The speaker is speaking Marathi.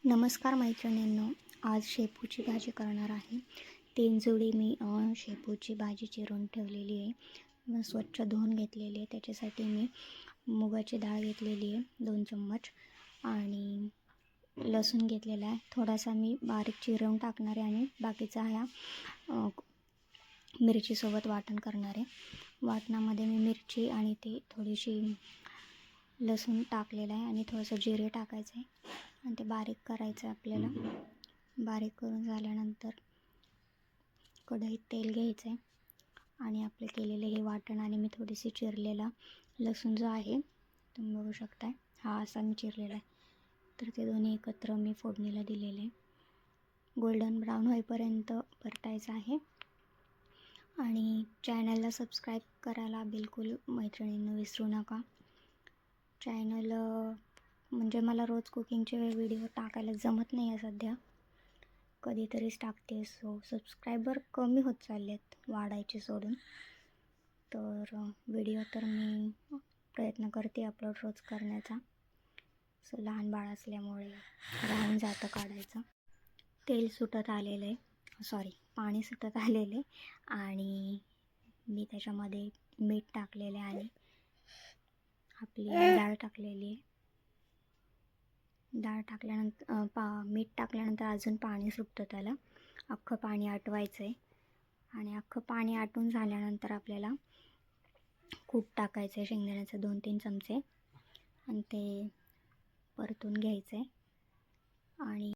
नमस्कार मैत्रिणींनो, आज शेपूची भाजी करणार आहे. 3 जुडी मी शेपूची भाजी चिरून ठेवलेली आहे. मग स्वच्छ धुवून घेतलेली आहे. त्याच्यासाठी मी मुगाची डाळ घेतलेली आहे 2 चम्मच आणि लसूण घेतलेला आहे. थोडासा मी बारीक चिरून टाकणार आहे आणि बाकीचा ह्या मिरचीसोबत वाटण करणार आहे. वाटणामध्ये मी मिरची आणि ती थोडीशी लसूण टाकलेला आहे आणि थोडंसं जिरे टाकायचं आहे आणि ते बारीक करायचं आहे आपल्याला. बारीक करून झाल्यानंतर कढईत तेल घ्यायचं आहे आणि आपले केलेले हे वाटण आणि मी थोडीशी चिरलेला लसूण जो आहे तुम्ही बघू शकताय, हा असा मी चिरलेला आहे. तर ते दोन्ही एकत्र मी फोडणीला दिलेले आहे. गोल्डन ब्राऊन होईपर्यंत परतायचं आहे आणि चॅनलला सबस्क्राईब करायला बिलकुल मैत्रिणींनो विसरू नका. चॅनल म्हणजे मला रोज कुकिंगचे व्हिडिओ टाकायला जमत नाही आहे सध्या, कधीतरीच टाकते. सो सबस्क्रायबर कमी होत चालले आहेत, वाढायचे सोडून. तर व्हिडिओ तर मी प्रयत्न करते अपलोड रोज करण्याचा. सो लहान बाळ असल्यामुळे राहून जातं काढायचं. तेल सुटत आलेलं आहे, पाणी सुटत आलेले आणि मी त्याच्यामध्ये मीठ टाकलेले आणि आपली डाळ टाकलेली आहे. डाळ टाकल्यानंतर मीठ टाकल्यानंतर अजून पाणी सुटतं, त्याला अख्खं पाणी आटवायचं आहे आणि अख्खं पाणी आटून झाल्यानंतर आपल्याला कूट टाकायचं आहे शेंगदाण्याचे 2-3 चमचे आणि ते परतून घ्यायचं आहे आणि